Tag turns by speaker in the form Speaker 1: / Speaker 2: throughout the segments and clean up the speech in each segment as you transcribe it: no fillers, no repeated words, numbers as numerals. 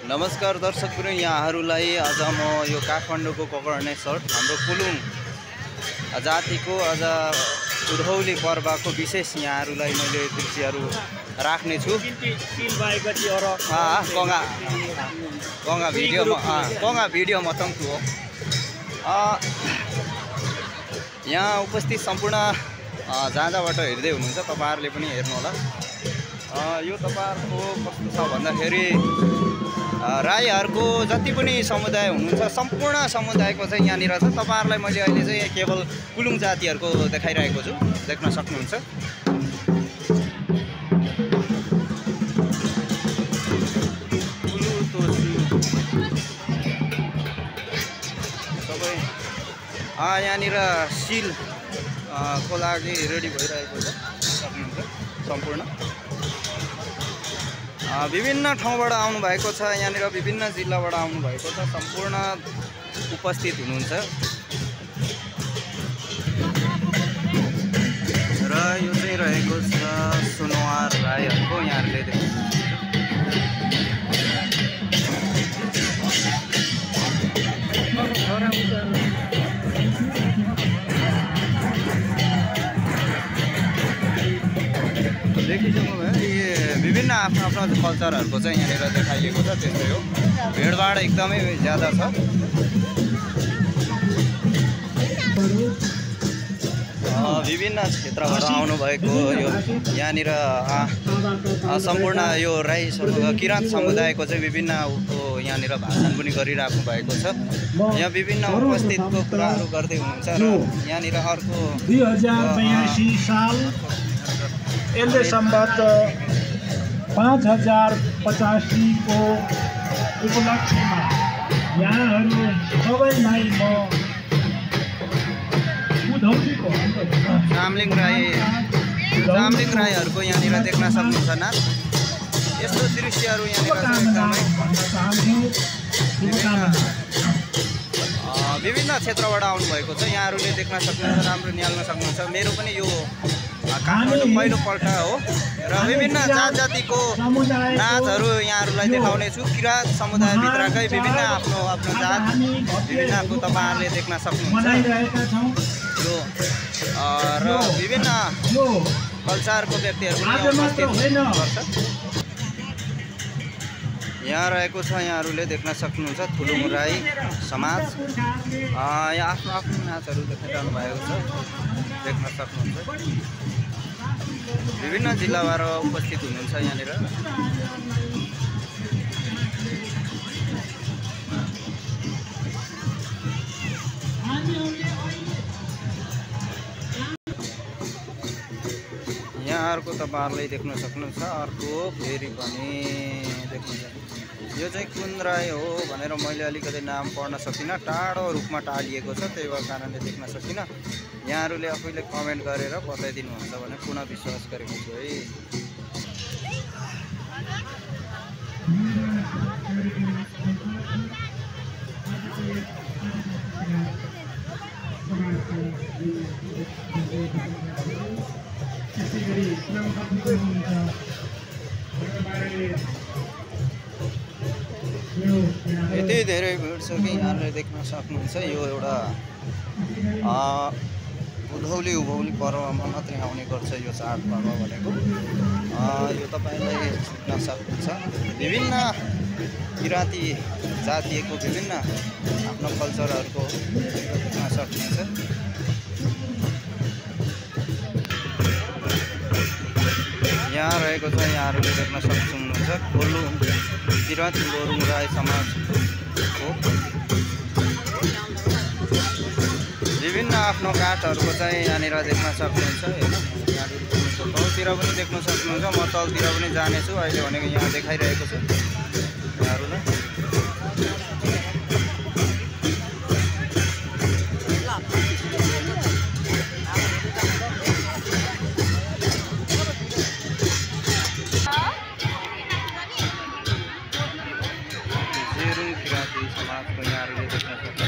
Speaker 1: नमस्कार दर्शकवृन्द, यहाँहरूलाई आज म यो काठमाडौँको गोकर्ण सर्ट हाम्रो कुलुङ जातिको आज उधौली पर्वको विशेष यहाँहरूलाई मैले दृश्यहरू राख्ने छु। कङ्गा भिडियो मतंगु हो। यहाँ उपस्थित सम्पूर्ण जहाँबाट हेर्दै हुनुहुन्छ तपाईहरुले पनि हेर्नु होला। यो तपाईहरुको कस्तो छ भन्दाखेरि राईहरुको जति पनि समुदाय हुनुहुन्छ सम्पूर्ण समुदायको चाहिँ यहाँनिर छ। तपाईहरुलाई मैले अहिले चाहिँ केवल कुलुङ जातिहरुको देखाइरहेको छु, देख्न सक्नुहुन्छ। सबै यहाँनिर सिल को लागि रेडी भइरहेको छ, सक्नुहुन्छ सम्पूर्ण। विभिन्न ठाउँबाट आउनु भएको छ, यहाँनिर विभिन्न जिल्लाबाट आउनु भएको छ, सम्पूर्ण उपस्थित हुनुहुन्छ। र यो चाहिँ रहेको छ सुनवार राईहरुको, यहाँहरुले देख्नुहुन्छ। विभिन्न आफ्नो आफ्नो कल्चरहरुको चाहिँ यहाँनिर देखाइएको छ, त्यस्तै हो। भिडभाड एकदमै ज्यादा छ। विभिन्न क्षेत्रबाट आउनुभएको यो यहाँनिर सम्पूर्ण यो राई किराँत समुदायको चाहिँ विभिन्न यहाँनिर भाषण पनि गरिराख्नु भएको छ। यहाँ विभिन्न उपस्थितको कुराहरू गर्दै हुनुहुन्छ। र यहाँनिर अर्को
Speaker 2: 2082 साल यसले सम्बत 5085 को उपलक्ष्यमा यहाँहरू सबैलाई म उधौलीको
Speaker 1: जामलिङ राईहरूको यहाँनिर देख्न सक्नुहुन्छ नाच। यस्तो दृश्यहरू यहाँनिर एकदमै विभिन्न क्षेत्रबाट आउनुभएको छ, यहाँहरूले देख्न सक्नुहुन्छ, राम्रो निहाल्न सक्नुहुन्छ। मेरो पनि यो काठमाडौँ पहिलोपल्ट हो र विभिन्न जात जातिको नाचहरू यहाँहरूलाई देखाउने छु। किराँत समुदायभित्रकै विभिन्न आफ्नो आफ्नो जात विभिन्नको तपाईहरुले देख्न सक्नुहुन्छ। यो र विभिन्न कल्चरको व्यक्तिहरू पनि उपस्थित हुनुहुन्छ। यहाँ रहेको छ, यहाँहरूले देख्न सक्नुहुन्छ थुलुङ राई समाज। यहाँ आफ्नो आफ्नो नाचहरू देखाइरहनु भएको छ, देख्न सक्नुहुन्छ। विभिन्न जिल्लाबाट उपस्थित हुनुहुन्छ यहाँनिर। यहाँहरूको तपाईहरुले देख्न सक्नुहुन्छ। अर्को फेरि पनि देख्नुहुन्छ, यो चाहिँ कुन राई हो भनेर मैले अलिकति नाम पढ्न सकिनँ, टाढो रूपमा टालिएको छ, त्यही भएर कारणले देख्न सकिनँ। यहाँहरूले आफैले कमेन्ट गरेर बताइदिनुहुन्छ भने पुनः विश्वास गरेको छु है। यति धेरै भिड छ कि यहाँहरूले देख्न सक्नुहुन्छ। यो एउटा उधौली पर्वमा मात्रै आउने गर्छ यो चाडपर्व भनेको। यो तपाईलाई देख्न सक्नुहुन्छ। विभिन्न किराँती जातिको विभिन्न आफ्नो कल्चरहरूको देख्न सक्नुहुन्छ। यहाँ रहेको छ, यहाँहरूले देख्न सक्नुहुन्छ किराँत लोरुङ राई समाजको विभिन्न आफ्नो काठहरूको चाहिँ यहाँनिर देख्न सक्नुहुन्छ होइन। तलतिर पनि देख्न सक्नुहुन्छ, म तलतिर पनि जानेछु अहिले भनेको यहाँ देखाइरहेको छु यहाँहरूलाई। समाजको यहाँहरूले देख्न सक्नुहुन्छ।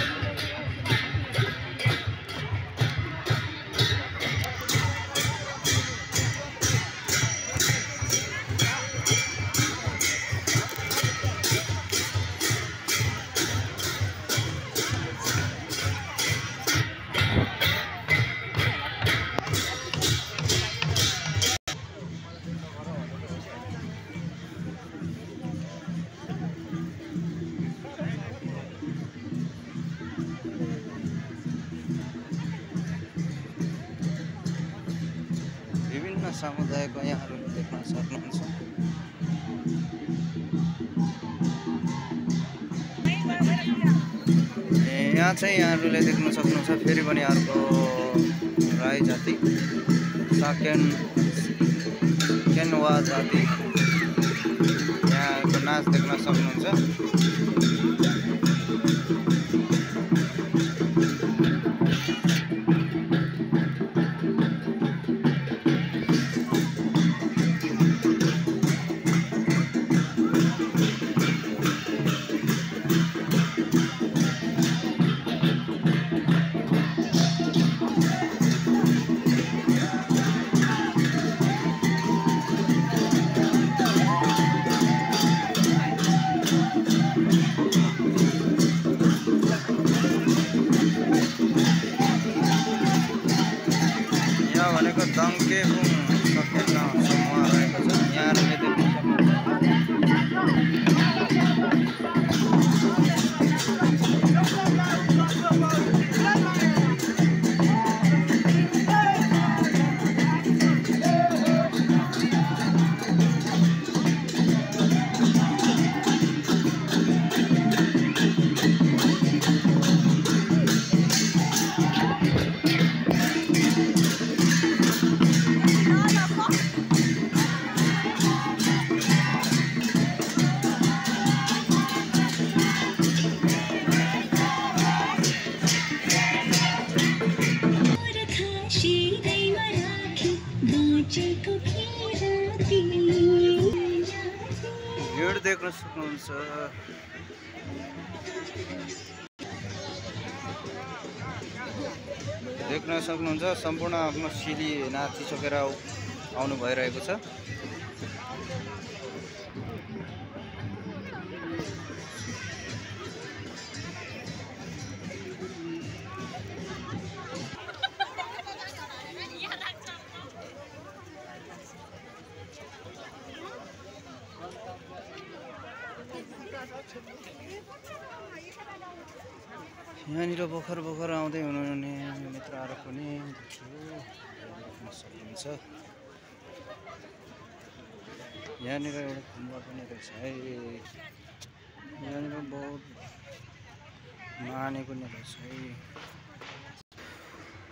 Speaker 1: समुदायको यहाँहरूले देख्न सक्नुहुन्छ। यहाँ चाहिँ यहाँहरूले देख्न सक्नुहुन्छ फेरि पनि अर्को राई जाति केनवा जाति यहाँको नाच देख्न सक्नुहुन्छ। भनेको दङ्केबुङ सकेन समूह रहेको छ। यहाँहरूले देख्न भिड देख्न सक्नुहुन्छ। सम्पूर्ण आफ्नो सिली नाचिसकेर आउनु भइरहेको छ। यहाँनिर भर्खर आउँदै हुनुहुने मित्रहरू पनि देख्न सक्नुहुन्छ। यहाँनिर एउटा खुम्बा पनि रहेछ है। यहाँनिर बहुत मानेको नै रहेछ है।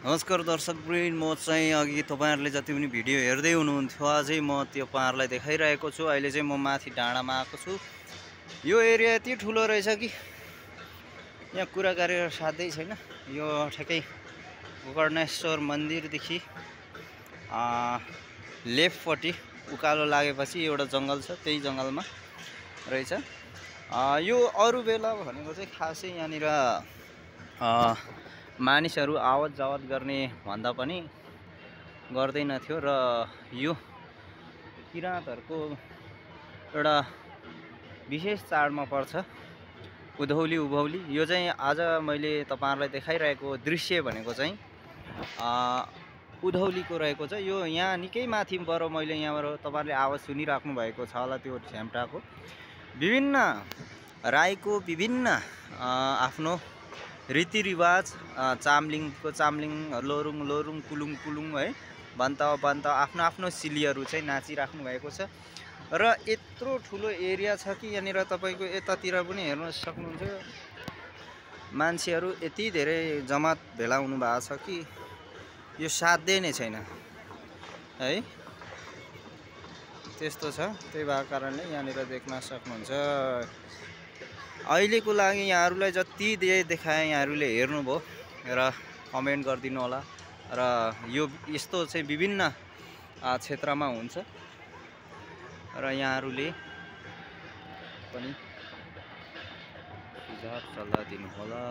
Speaker 1: नमस्कार दर्शकवृन्द, म चाहिँ अघि तपाईँहरूले जति पनि भिडियो हेर्दै हुनुहुन्थ्यो अझै म तपाईँहरूलाई देखाइरहेको छु। अहिले चाहिँ म माथि डाँडामा आएको छु। यो एरिया यति ठुलो रहेछ कि यहाँ कुरा गरेर साध्यै छैन। यो ठ्याक्कै गोकर्णेश्वर मन्दिरदेखि लेफ्टपट्टि उकालो लागेपछि एउटा जङ्गल छ, त्यही जङ्गलमा रहेछ। यो अरू बेला भनेको चाहिँ खासै यहाँनिर मानिसहरू आवत जावत गर्ने भन्दा पनि गर्दैनथ्यो र यो किराँतहरूको एउटा विशेष चाडमा पर्छ उधौली उभौली। यो चाहिँ आज मैले तपाईँहरूलाई देखाइरहेको दृश्य भनेको चाहिँ उधौलीको रहेको छ। यो यहाँ निकै माथि पर मैले यहाँबाट तपाईँहरूले आवाज सुनिराख्नु भएको छ होला। त्यो झ्याम्टाको विभिन्न राईको विभिन्न आफ्नो रीतिरिवाज, चामलिङको चामलिङ, लोरुङ कुलुङ है भन्त आफ्नो आफ्नो सिलीहरू चाहिँ नाचिराख्नु भएको छ। र यत्रो ठुलो एरिया छ कि यहाँनिर तपाईँको यतातिर पनि हेर्न सक्नुहुन्छ। मान्छेहरू यति धेरै जमात भेला हुनु भएको छ कि यो साध्य नै छैन है। त्यस्तो छ। त्यही भएको कारणले यहाँनिर देख्न सक्नुहुन्छ। अहिलेको लागि यहाँहरूलाई जति देखाएँ यहाँहरूले हेर्नुभयो र कमेन्ट गरिदिनु होला। र यो यस्तो चाहिँ विभिन्न क्षेत्रमा हुन्छ र यहाँहरूले पनि सुझाव सल्लाह दिनु होला।